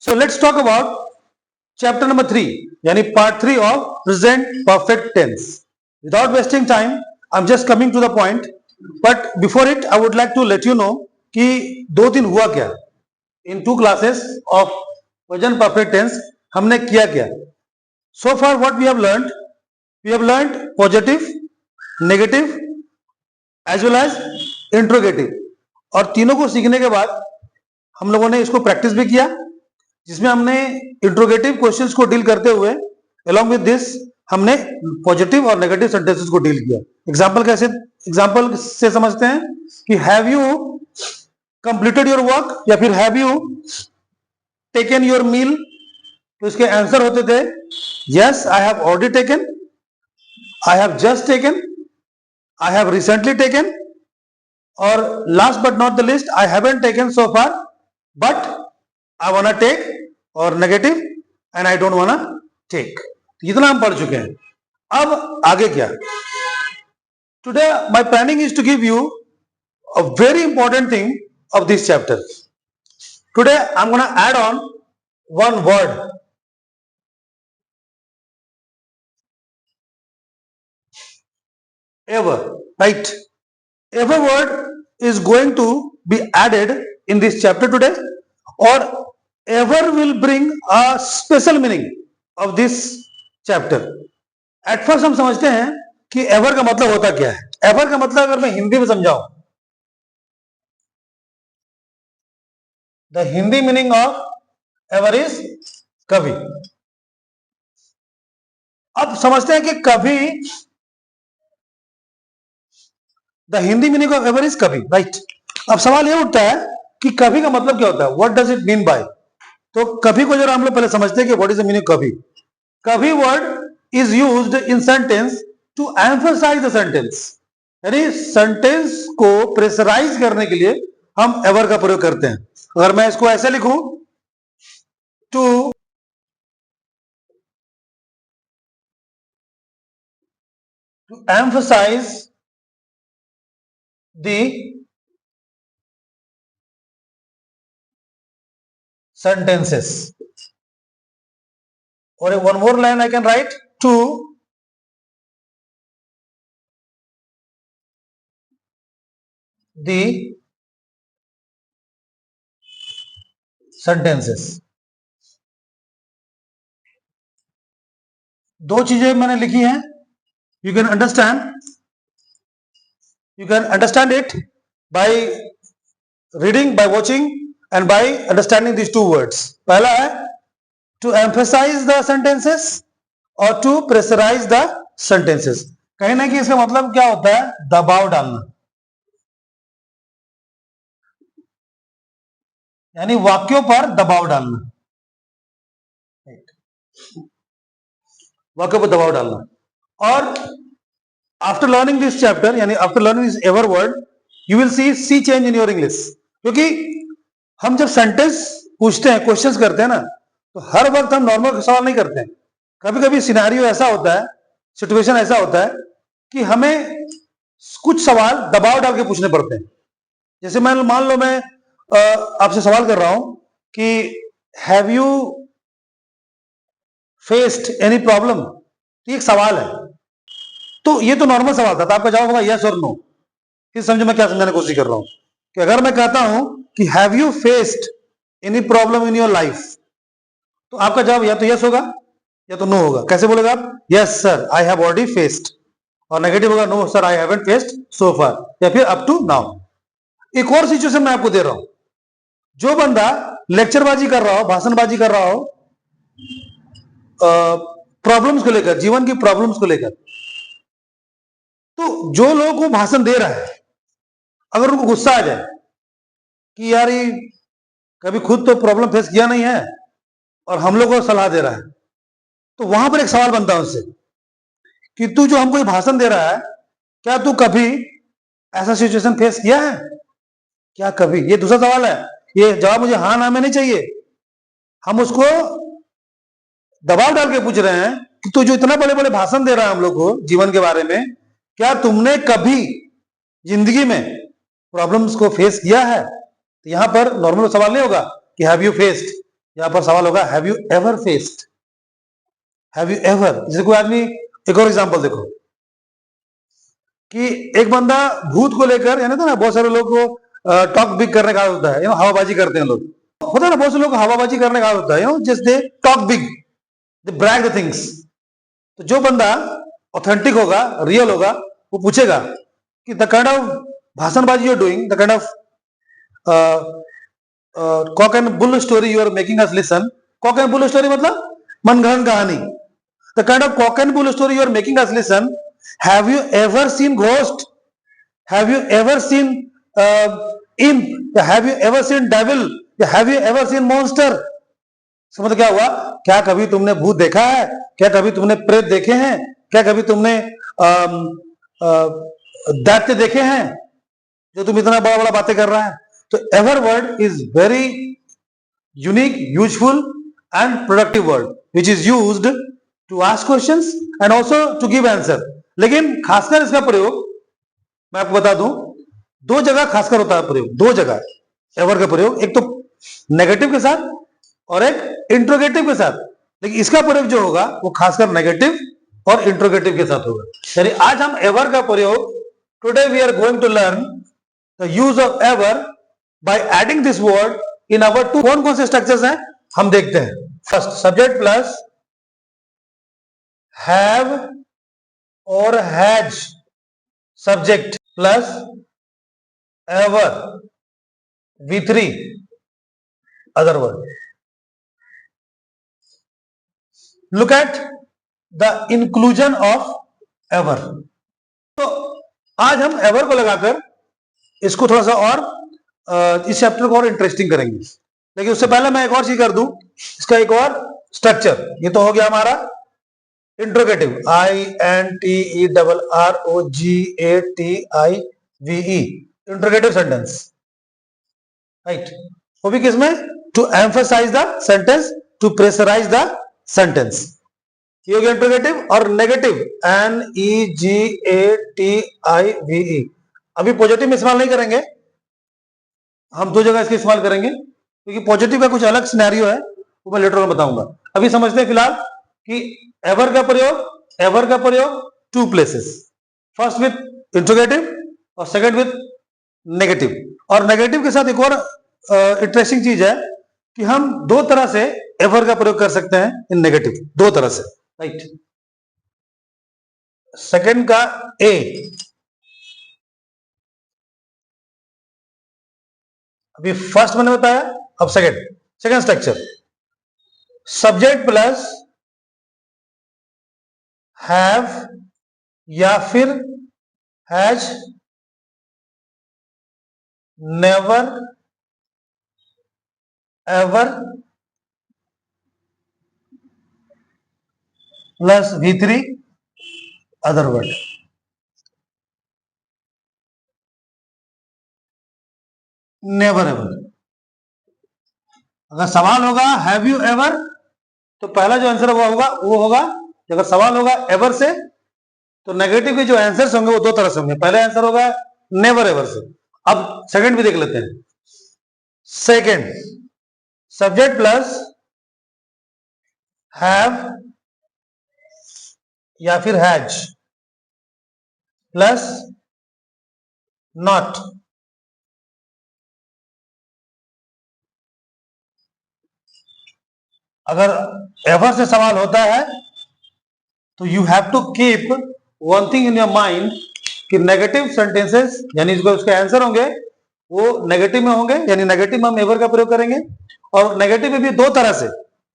So let's talk about chapter number 3, yani part 3 of present perfect tense. Without wasting time, I'm just coming to the point. But before it, I would like to let you know कि 2 दिन हुआ क्या in 2 classes of present perfect tense हमने किया क्या. So far what we have learned positive, negative as well as interrogative. और तीनों को सीखने के बाद हम लोगों ने इसको प्रैक्टिस भी किया, जिसमें हमने इंट्रोगेटिव क्वेश्चंस को डील करते हुए along with this हमने पॉजिटिव और नेगेटिव सेंटेंसेस को डील किया. एग्जांपल से समझते हैं कि have you completed your work या फिर have you taken your meal. तो इसके आंसर होते थे yes I have already taken, I have just taken, I have recently taken, और last but not the list I haven't taken so far but I want to take, और negative and I don't want to take. इतना हम पढ़ चुके हैं. अब आगे क्या? Today my planning is to give you a very important thing of this chapter. Today I'm going to add on one word. Ever, right? Ever word is going to be added in this chapter today, or ever will bring a special meaning of this chapter. At first हम समझते हैं कि ever का मतलब होता क्या है. Ever का मतलब अगर मैं हिंदी में समझाऊं, The Hindi meaning of ever is कभी. अब समझते हैं कि कभी, The Hindi meaning of ever is कभी, right? अब सवाल ये उठता है कि कभी का मतलब क्या होता है. What does it mean by? तो कभी को जरा हम लोग पहले समझते हैं कि what is the meaning of कभी. कभी word is used in sentence to emphasize the sentence. यानी सेंटेंस को प्रेशराइज करने के लिए हम ever का प्रयोग करते हैं. अगर मैं इसको ऐसे लिखूं, to emphasise the sentences, or one more line I can write, to the sentences. दो चीजें मैंने लिखी हैं. You can understand it by reading, by watching and by understanding these two words. पहला है to emphasize the sentences और to pressurize the sentences. कहीं ना कहीं इसका मतलब क्या होता है? दबाव डालना, यानी वाक्यों पर दबाव डालना. वाक्यों पर दबाव डालना. और आफ्टर लर्निंग दिस चैप्टर, यानी after learning this ever word, you will see change in your English. क्योंकि हम जब सेंटेंस पूछते हैं, क्वेश्चंस करते हैं ना, तो हर वक्त हम नॉर्मल सवाल नहीं करते हैं. कभी कभी सिनेरियो ऐसा होता है, सिचुएशन ऐसा होता है कि हमें कुछ सवाल दबाव डाल के पूछने पड़ते हैं. जैसे मैं मान लो मैं आपसे सवाल कर रहा हूं कि have you faced any problem. तो एक सवाल है, तो ये तो नॉर्मल सवाल था, तो आपका जवाब होगा यस और नो. फिर समझो मैं क्या समझाने की कोशिश कर रहा हूं कि अगर मैं कहता हूं कि have you faced any problem in your life, तो आपका जवाब या तो यस होगा या तो नो होगा. कैसे बोलेगा आप? Yes sir I have already faced. और नेगेटिव होगा no sir I haven't faced so far, या फिर अप टू नाउ. एक और सिचुएशन मैं आपको दे रहा हूं. जो बंदा लेक्चरबाजी कर रहा हो, भाषणबाजी कर रहा हो, प्रॉब्लम्स को लेकर, जीवन की प्रॉब्लम्स को लेकर, तो जो लोगों को भाषण दे रहा है, अगर उनको गुस्सा आ जाए कि यार ये कभी खुद तो प्रॉब्लम फेस किया नहीं है और हम लोग को सलाह दे रहा है, तो वहां पर एक सवाल बनता है उससे कि तू जो हमको भाषण दे रहा है, क्या तू कभी ऐसा सिचुएशन फेस किया है क्या कभी? ये दूसरा सवाल है. ये जवाब मुझे हाँ ना में नहीं चाहिए. हम उसको दबाव डाल के पूछ रहे हैं कि तू जो इतना बड़े बड़े भाषण दे रहा है हम लोग को जीवन के बारे में, क्या तुमने कभी जिंदगी में प्रॉब्लम्स को फेस किया है? तो यहां पर नॉर्मल सवाल नहीं होगा कि हैव यू फेस्ड यहां पर सवाल होगा have you ever faced, have you ever. जैसे कोई आदमी, एक और एग्जांपल देखो कि एक बंदा भूत को लेकर, यानी ना बहुत सारे लोग को टॉक बिग करने का होता है, हवाबाजी करते हैं लोग, होता है ना बहुत से लोग हवाबाजी करने का होता है, just they talk big, they brag the things. तो जो बंदा ऑथेंटिक होगा, रियल होगा, वो पूछेगा कि द काइंड ऑफ भाषणबाजी you are doing, the kind of cock and bull story you are making us listen. Cock and bull story मतलब मनगढ़ंत कहानी। The kind of cock and bull story you are making us listen, have you ever seen ghost, have you ever seen imp, have you ever seen devil, have you ever seen monster. समझ क्या हुआ? क्या कभी तुमने भूत देखा है? क्या कभी तुमने प्रेत देखे हैं? क्या कभी तुमने दैत्य देखे हैं, जो तुम इतना बड़ा बड़ा बातें कर रहा है? तो ever word is very unique, useful and productive word which is used to ask questions and also to give answer. लेकिन खासकर इसका प्रयोग मैं आपको बता दूं, दो जगह खासकर होता है प्रयोग, दो जगह एवर का प्रयोग, एक तो नेगेटिव के साथ और एक इंट्रोगेटिव के साथ। लेकिन इसका प्रयोग जो होगा वो खासकर नेगेटिव और इंट्रोगेटिव के साथ होगा। यानी आज हम एवर का प्रयोग, today we are going to learn the use of ever by adding this word in our two. कौन कौन से स्ट्रक्चर्स हैं हम देखते हैं। फर्स्ट, सब्जेक्ट प्लस हैव और has, subject plus ever, V3 other word. Look at the inclusion of ever. तो आज हम एवर को लगाकर इसको थोड़ा सा और इस चैप्टर को और इंटरेस्टिंग करेंगे। लेकिन उससे पहले मैं एक और चीज कर दूं, इसका एक और स्ट्रक्चर। ये तो हो गया हमारा interrogative, INTERROGATIVE, interrogative sentence, right. वो भी किसमें? To emphasise the sentence, to pressurise the sentence. ये हो गया इंट्रोगेटिव। और नेगेटिव, NEGATIVE। अभी पॉजिटिव में इस्तेमाल नहीं करेंगे, हम दो जगह इसके इस्तेमाल करेंगे, क्योंकि पॉजिटिव का कुछ अलग सिनेरियो है, वो मैं लेटर में बताऊंगा। अभी समझते हैं फिलहाल कि एवर का प्रयोग two places, first with interrogative और सेकंड विथ नेगेटिव। और नेगेटिव के साथ एक और इंटरेस्टिंग चीज है कि हम दो तरह से एवर का प्रयोग कर सकते हैं इन नेगेटिव, दो तरह से, राइट। सेकंड का ए, अभी फर्स्ट मैंने बताया, अब second structure, subject plus have या फिर has, never, ever plus V3 other word. Never ever. अगर सवाल होगा हैव यू एवर, तो पहला जो आंसर वो होगा। अगर सवाल होगा एवर से, तो नेगेटिव के जो आंसर्स होंगे वो दो तरह से होंगे। पहले आंसर होगा नेवर एवर से। अब सेकंड भी देख लेते हैं। सेकंड, सब्जेक्ट प्लस हैव या फिर हैज प्लस नॉट। अगर एवर से सवाल होता है तो you have to keep one thing in your mind कि नेगेटिव सेंटेंसेस, यानी जो उसके आंसर होंगे वो नेगेटिव में होंगे, यानी नेगेटिव में हम एवर का प्रयोग करेंगे। और नेगेटिव में भी दो तरह से,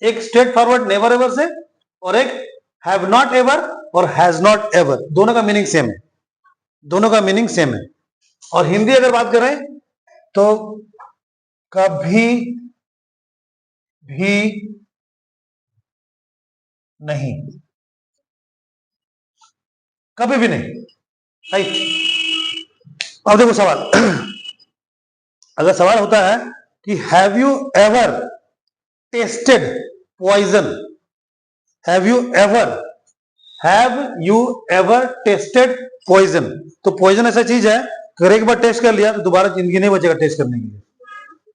एक स्ट्रेट फॉरवर्ड नेवर एवर से, और एक हैव नॉट एवर और हैज नॉट एवर। दोनों का मीनिंग सेम है, दोनों का मीनिंग सेम है। और हिंदी अगर बात करें तो कभी भी नहीं, कभी भी नहीं, राइट। अब देखो सवाल, अगर सवाल होता है कि have you ever tested poison, have you ever tested poison, तो पॉइजन ऐसा चीज है अगर एक बार टेस्ट कर लिया तो दोबारा जिंदगी नहीं बचेगा टेस्ट करने के लिए।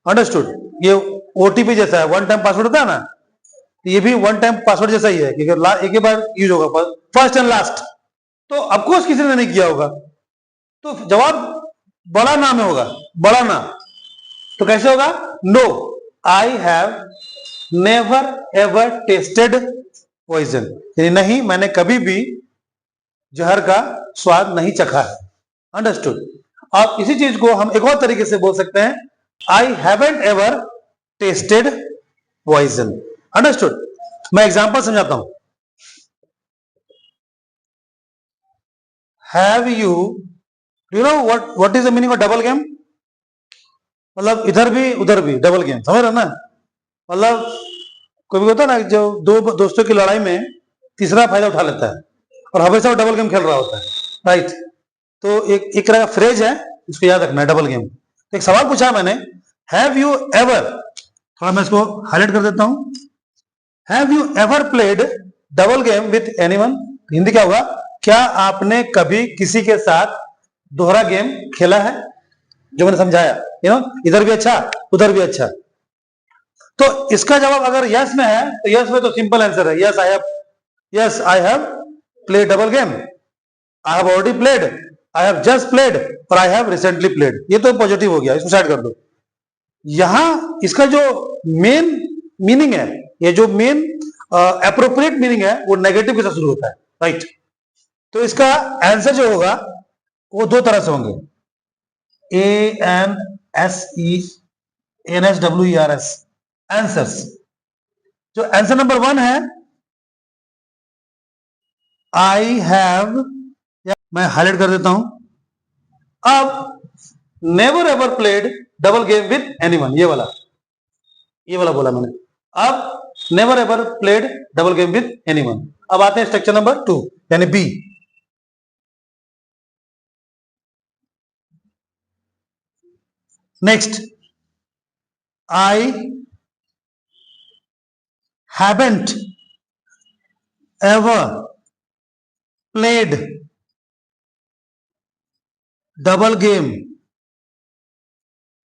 अंडरस्टूड? ये ओटीपी जैसा है, वन टाइम पासवर्ड होता है ना, ये भी वन टाइम पासवर्ड जैसा ही है कि एक ही बार यूज होगा, फर्स्ट एंड लास्ट। तो ऑफकोर्स किसी ने नहीं किया होगा, तो जवाब बड़ा ना में होगा, बड़ा ना। तो कैसे होगा? No, I have never ever tested poison, यानी नहीं, मैंने कभी भी जहर का स्वाद नहीं चखा है। अंडरस्टूड? अब इसी चीज को हम एक और तरीके से बोल सकते हैं, I haven't ever tested poison. Understood? मैं एग्जांपल समझाता हूं। Have you, do you know what is the meaning of double game? मतलब इधर भी उधर भी डबल गेम, समझ रहे ना? मतलब कोई भी होता है ना, जो दो दोस्तों की लड़ाई में तीसरा फायदा उठा लेता है और हमेशा वो डबल गेम खेल रहा होता है, राइट? तो एक तरह का फ्रेज है, इसको याद रखना है, डबल गेम। तो एक सवाल पूछा मैंने, हैव यू एवर, थोड़ा मैं इसको हाईलाइट कर देता हूं, have you ever played double game with anyone? Hindi क्या होगा? क्या आपने कभी किसी के साथ दोहरा गेम खेला है? जो मैंने समझाया, इधर भी अच्छा उधर भी अच्छा। तो इसका जवाब अगर यस में है तो यस में तो सिंपल आंसर है, yes I have played double game, I have already played, I have just played और आई हैव रिसेंटली प्लेड। ये तो पॉजिटिव हो गया, इसको साइड कर दो। यहां इसका जो मेन मीनिंग है, ये जो मेन अप्रोप्रिएट मीनिंग है, वो नेगेटिव के साथ शुरू होता है, राइट? तो इसका आंसर जो होगा वो दो तरह से होंगे, ANSERS, आंसर्स। जो आंसर नंबर 1 है, आई हैव, मैं हाईलाइट कर देता हूं, अब never ever played double game with anyone, ये वाला बोला मैंने। अब never ever played double game with anyone. अब आते हैं स्ट्रक्चर नंबर 2 यानी B. Next, I haven't ever played double game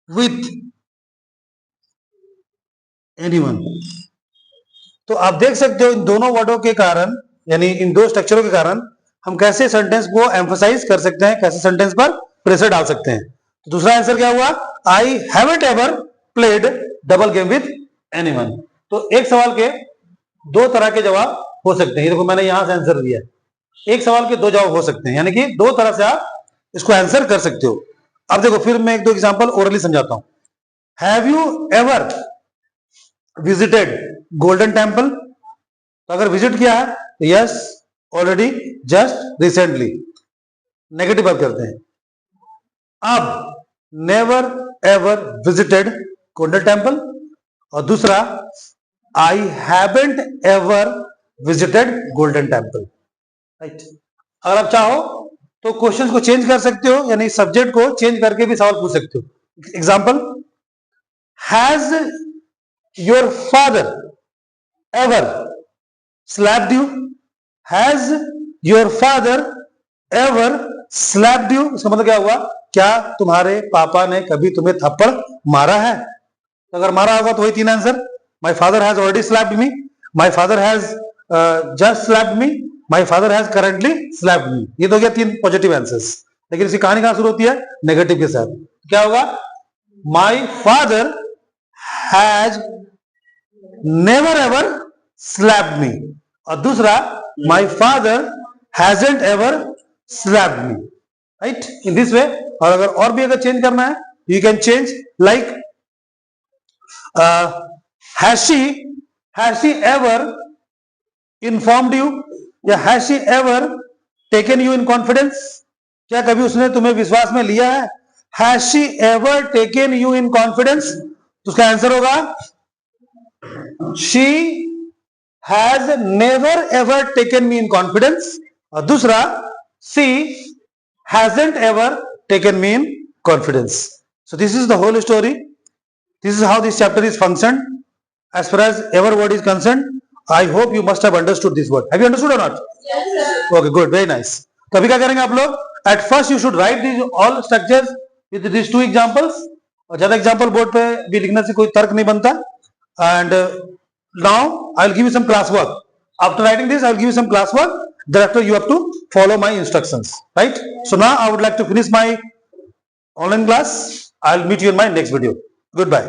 with anyone। तो आप देख सकते हो इन दोनों वर्डों के कारण, यानी इन दो स्ट्रक्चरों के कारण हम कैसे सेंटेंस को एम्फसाइज कर सकते हैं, कैसे सेंटेंस पर प्रेशर डाल सकते हैं। तो दूसरा आंसर क्या हुआ? आई haven't ever played double game with anyone. तो एक सवाल के दो तरह के जवाब हो सकते हैं। ये देखो मैंने यहां से आंसर दिया, एक सवाल के दो जवाब हो सकते हैं, यानी कि दो तरह से आप इसको आंसर कर सकते हो। अब देखो फिर मैं एक दो एग्जांपल ओरली समझाता हूं। Have you ever visited golden temple? तो अगर विजिट किया है तो yes, already, just, recently. Negative बात करते हैं। अब never ever visited golden temple, और दूसरा आई haven't ever visited golden temple, right? अगर आप चाहो तो क्वेश्चन को चेंज कर सकते हो, यानी सब्जेक्ट को चेंज करके भी सवाल पूछ सकते हो। Example, has your father ever slapped you? Has your father ever slapped you? इसका मतलब क्या हुआ? क्या तुम्हारे पापा ने कभी तुम्हें थप्पड़ मारा है? तो अगर मारा होगा तो वही तीन answer, my father has already slapped me, my father has just slapped me, my father has currently slapped मी। ये तो हो गया तीन पॉजिटिव आंसर्स। लेकिन इसकी कहानी कहां शुरू होती है? नेगेटिव के साथ। क्या होगा? My father has never ever slapped मी, और दूसरा my father hasn't ever slapped me, right? In this way. और अगर और भी अगर चेंज करना है, you can change like has she ever informed you, या has she ever taken you in confidence? क्या कभी उसने तुम्हें विश्वास में लिया है? has she ever taken you in confidence? तो उसका आंसर होगा she has never ever taken me in confidence, और दूसरा she hasn't ever taken me in confidence. So this is the whole story. This is how this chapter is functioned as far as ever word is concerned. I hope you must have understood this word. Have you understood or not? Yes, sir. Okay, good, very nice. तो अभी क्या करेंगे आप लोग? At first you should write these all structures with these two examples, और ज्यादा example board पे भी लिखने से कोई तर्क नहीं बनता. And now I will give you some class work. After writing this I will give you some class work. Thereafter you have to follow my instructions, right? So now I would like to finish my online class. I'll meet you in my next video. Goodbye.